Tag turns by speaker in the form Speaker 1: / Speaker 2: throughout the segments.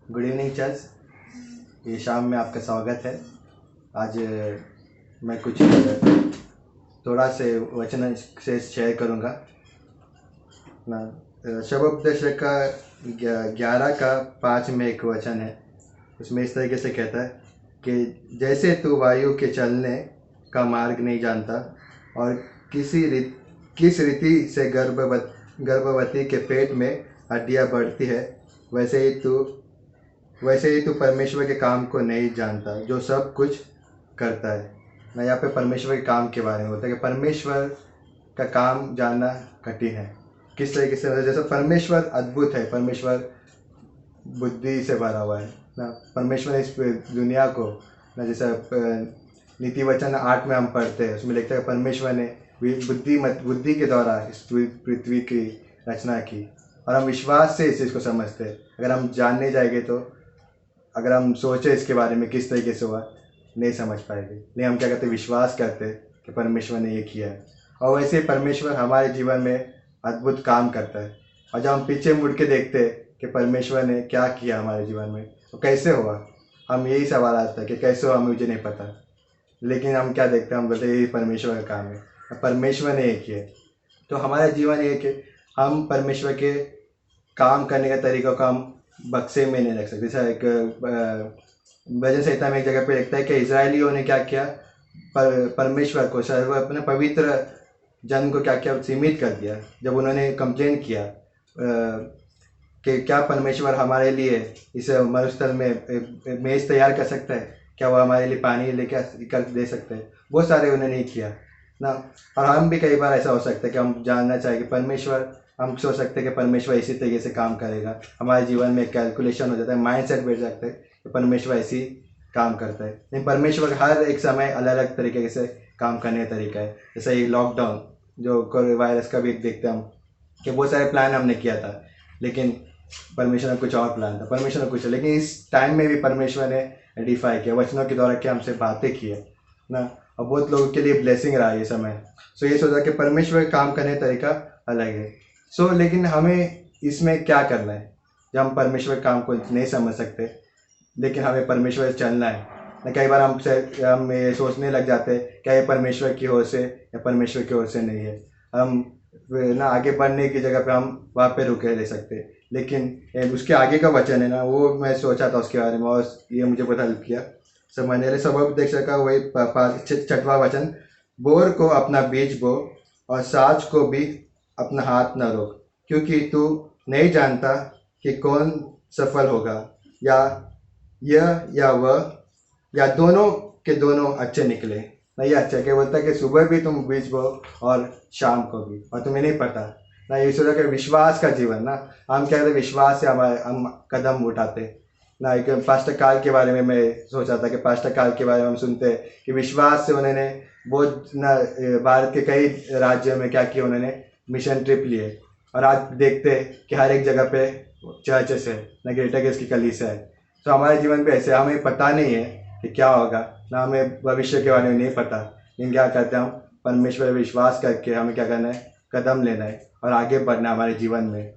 Speaker 1: Good evening church. ये शाम में आपका स्वागत है। आज मैं कुछ थोड़ा से वचन से शेयर करूँगा ना। शबोपदेश का 11 का 5 में एक वचन है। उसमें इस तरीके से कहता है कि जैसे तू वायु के चलने का मार्ग नहीं जानता और किस रीति से गर्भवती के पेट में हड्डियाँ बढ़ती है, वैसे ही तू परमेश्वर के काम को नहीं जानता जो सब कुछ करता है ना। यहाँ पे परमेश्वर के काम के बारे में होता है कि परमेश्वर का काम जानना कठिन है। किस तरीके से, जैसे परमेश्वर अद्भुत है, परमेश्वर बुद्धि से भरा हुआ है ना। परमेश्वर ने इस दुनिया को ना, जैसे नीति वचन 8 में हम पढ़ते हैं, उसमें लिखता है परमेश्वर ने बुद्धि के द्वारा इस पृथ्वी की रचना की। और हम विश्वास से इस चीज़ को समझते हैं। अगर हम जानने जाएंगे तो अगर हम सोचें इसके बारे में किस तरीके से हुआ, नहीं समझ पाएंगे। नहीं, हम क्या करते, विश्वास करते कि परमेश्वर ने ये किया है। और वैसे ही परमेश्वर हमारे जीवन में अद्भुत काम करता है। और जब हम पीछे मुड़ के देखते कि परमेश्वर ने क्या किया हमारे जीवन में, तो कैसे हुआ, हम यही सवाल आता है कि कैसे हुआ, मुझे नहीं पता। लेकिन हम क्या देखते हैं, हम बोलते ये परमेश्वर का काम है, परमेश्वर ने ये किया। तो हमारा जीवन ये कि हम परमेश्वर के काम करने का तरीक़ों को हम बक्से में नहीं रख सकते। जैसा एक भजन संहिता में एक जगह पे लिखता है कि इजरायलियों ने क्या किया, परमेश्वर को, अपने पवित्र जन को क्या किया, सीमित कर दिया। जब उन्होंने कंप्लेन किया कि क्या परमेश्वर हमारे लिए इस मरुस्थल में मेज़ तैयार कर सकता है, क्या वो हमारे लिए पानी लेके कर दे सकते हैं, बहुत सारे उन्होंने नहीं किया ना। और हम भी कई बार ऐसा हो सकता है कि हम जानना चाहें कि परमेश्वर, हम सोच सकते हैं कि परमेश्वर इसी तरीके से काम करेगा। हमारे जीवन में कैलकुलेशन हो जाता है, माइंड सेट बैठ जाता है कि परमेश्वर ऐसी काम करता है। लेकिन परमेश्वर हर एक समय अलग अलग तरीके से काम करने का तरीका है। जैसे ये लॉकडाउन, जो कोरोना वायरस का भी देखते हैं हम कि बहुत सारे प्लान हमने किया था, लेकिन परमेश्वर ने कुछ और प्लान था, परमेश्वर ने कुछ। लेकिन इस टाइम में भी परमेश्वर ने डिफाई किया, वचनों के द्वारा क्या हमसे बातें की है ना। और बहुत लोगों के लिए ब्लेसिंग रहा ये समय। सो ये सोचा कि परमेश्वर काम करने का तरीका अलग है। लेकिन हमें इसमें क्या करना है, जब हम परमेश्वर काम को नहीं समझ सकते, लेकिन हमें परमेश्वर से चलना है ना। कई बार हम ये सोचने लग जाते हैं क्या ये परमेश्वर की ओर से या परमेश्वर की ओर से नहीं है। हम ना आगे बढ़ने की जगह पे हम वहाँ पे रुके रह सकते हैं। लेकिन उसके आगे का वचन है ना, वो मैं सोचा था उसके बारे में, और ये मुझे पता लग किया समझने सबक देख सका। वही 6वां वचन, बोर को अपना बीज बो और साज को भी अपना हाथ न रोक, क्योंकि तू नहीं जानता कि कौन सफल होगा, या यह या वह, या दोनों के दोनों अच्छे निकले। नहीं, अच्छा क्या बोलता है कि सुबह भी तुम बीज बो और शाम को भी, और तुम्हें नहीं पता ना। ये सोचा कि विश्वास का जीवन ना, हम क्या कहते, विश्वास से हम कदम उठाते ना। एक पास्टर काल के बारे में मैं सोचा था कि पास्टर काल के बारे में हम सुनते हैं कि विश्वास से उन्होंने बहुत ना भारत के कई राज्यों में क्या किया, उन्होंने मिशन ट्रिप लिए। और आज देखते हैं कि हर एक जगह पे चर्चेस है ना, ग्रेटर गिव्स की कलीसिया है। तो हमारे जीवन पे ऐसे हमें पता नहीं है कि क्या होगा ना, हमें भविष्य के बारे में नहीं पता। लेकिन क्या कहते हैं, हम परमेश्वर पर विश्वास करके हमें क्या करना है, कदम लेना है और आगे बढ़ना है हमारे जीवन में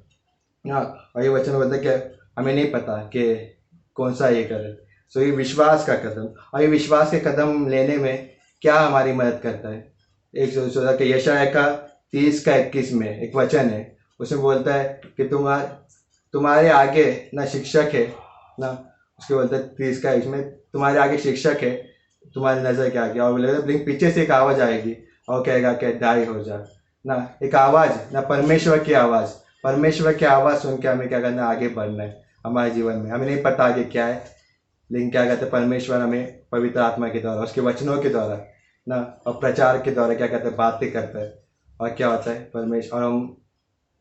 Speaker 1: ना। और ये वचन बोलते हैं कि हमें नहीं पता कि कौन सा ये कदम। ये विश्वास का कदम, और ये विश्वास के कदम लेने में क्या हमारी मदद करता है। एक सोचा कि यशायाह का 30 का 21 में एक वचन है, उसमें बोलता है कि तुम्हारे आगे ना शिक्षक है ना। उसके बोलते हैं 30 का 21 में, तुम्हारे आगे शिक्षक है, तुम्हारी नज़र के आगे। और बोलेगा, लेकिन पीछे से एक आवाज़ आएगी और कहेगा कि दाई हो जा ना। एक आवाज़ ना, परमेश्वर की आवाज़, परमेश्वर की आवाज़ सुन के हमें क्या करना है, आगे बढ़ना है हमारे जीवन में। हमें नहीं पता आगे क्या है, लेकिन क्या कहते हैं, परमेश्वर हमें पवित्र आत्मा के द्वारा, उसके वचनों के द्वारा ना और प्रचार के द्वारा क्या कहते हैं, बातें करता है। और क्या होता है, परमेश्वर, और हम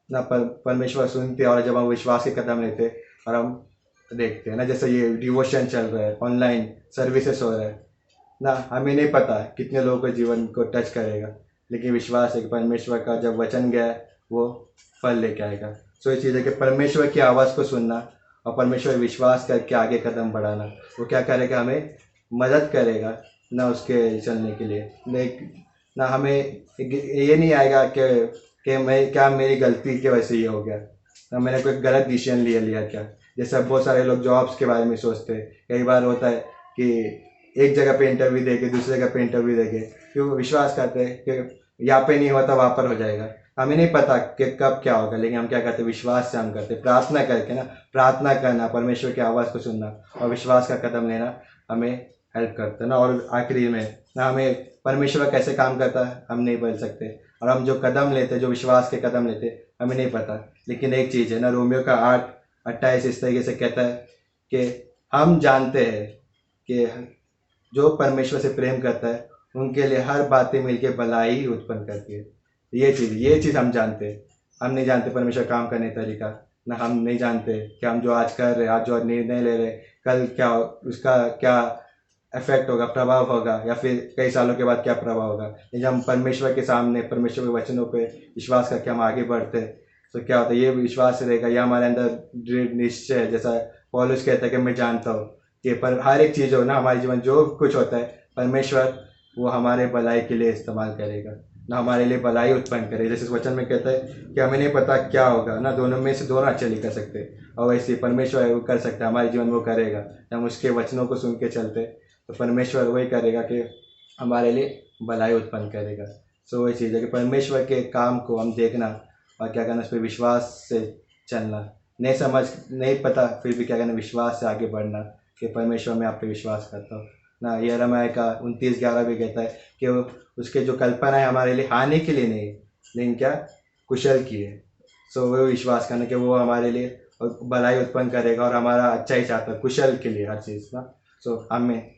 Speaker 1: ना परमेश्वर सुनते हैं। और जब हम विश्वास के कदम लेते हैं और हम देखते हैं ना, जैसे ये डिवोशन चल रहा है, ऑनलाइन सर्विसेज हो रहा है ना, हमें नहीं पता कितने लोगों के जीवन को टच करेगा, लेकिन विश्वास है कि परमेश्वर का जब वचन गया है वो फल लेके आएगा। ये चीज़ है कि परमेश्वर की आवाज़ को सुनना और परमेश्वर विश्वास करके आगे कदम बढ़ाना, वो क्या करेगा, हमें मदद करेगा ना उसके चलने के लिए। ना हमें ये नहीं आएगा कि मैं क्या, मेरी गलती की वजह से ये हो गया ना, मैंने कोई गलत डिसीजन लिया क्या, जैसे अब बहुत सारे लोग जॉब्स के बारे में सोचते हैं, कई बार होता है कि एक जगह पे इंटरव्यू देके दूसरी जगह पे इंटरव्यू देके क्यों विश्वास करते हैं कि यहाँ पे नहीं होता वहाँ पर हो जाएगा। हमें नहीं पता कि कब क्या होगा, लेकिन हम क्या करते हैं, विश्वास से हम करते हैं, प्रार्थना करके ना, प्रार्थना करना, परमेश्वर की आवाज़ को सुनना और विश्वास का कदम लेना हमें हेल्प करता है ना। और आखिरी में ना, हमें परमेश्वर कैसे काम करता है हम नहीं बोल सकते, और हम जो कदम लेते, जो विश्वास के कदम लेते, हमें नहीं पता। लेकिन एक चीज़ है ना, रोमियो का 8:28 इस तरीके से कहता है कि हम जानते हैं कि जो परमेश्वर से प्रेम करता है उनके लिए हर बातें मिलके भलाई ही उत्पन्न करती है। ये चीज़ हम जानते हैं। हम नहीं जानते परमेश्वर काम करने का तरीका, ना हम नहीं जानते कि हम जो आज कर रहे हैं, आज जो निर्णय ले रहे हैं, कल क्या उसका क्या इफेक्ट होगा, प्रभाव होगा, या फिर कई सालों के बाद क्या प्रभाव होगा। लेकिन हम परमेश्वर के सामने, परमेश्वर के वचनों पे विश्वास करके हम आगे बढ़ते हैं तो क्या होता है, ये विश्वास रहेगा, ये हमारे अंदर दृढ़ निश्चय है। जैसा पौलुस कहता है कि मैं जानता हूँ कि पर हर एक चीज़ हो ना, हमारे जीवन जो कुछ होता है, परमेश्वर वो हमारे भलाई के लिए इस्तेमाल करेगा ना, हमारे लिए भलाई उत्पन्न करेगा। जैसे इस वचन में कहता है कि हमें नहीं पता क्या होगा ना, दोनों में से दोनों अच्छे नहीं कर सकते, और वैसे परमेश्वर वो कर सकता है, हमारे जीवन वो करेगा। हम उसके वचनों को सुन के चलते तो परमेश्वर वही करेगा कि हमारे लिए भलाई उत्पन्न करेगा। सो वही चीज़ है कि परमेश्वर के काम को हम देखना और क्या करना, उस पर विश्वास से चलना। नहीं पता, फिर भी क्या करना, विश्वास से आगे बढ़ना कि परमेश्वर मैं आप पे विश्वास करता हूँ ना। यिर्मयाह का 29:11 भी कहता है कि वो उसके जो कल्पना है हमारे लिए हानि के लिए नहीं, लेकिन क्या कुशल की है। सो वो विश्वास करना कि वो हमारे लिए भलाई उत्पन्न करेगा और हमारा अच्छा ही चाहता है, कुशल के लिए हर चीज़ ना। सो हमें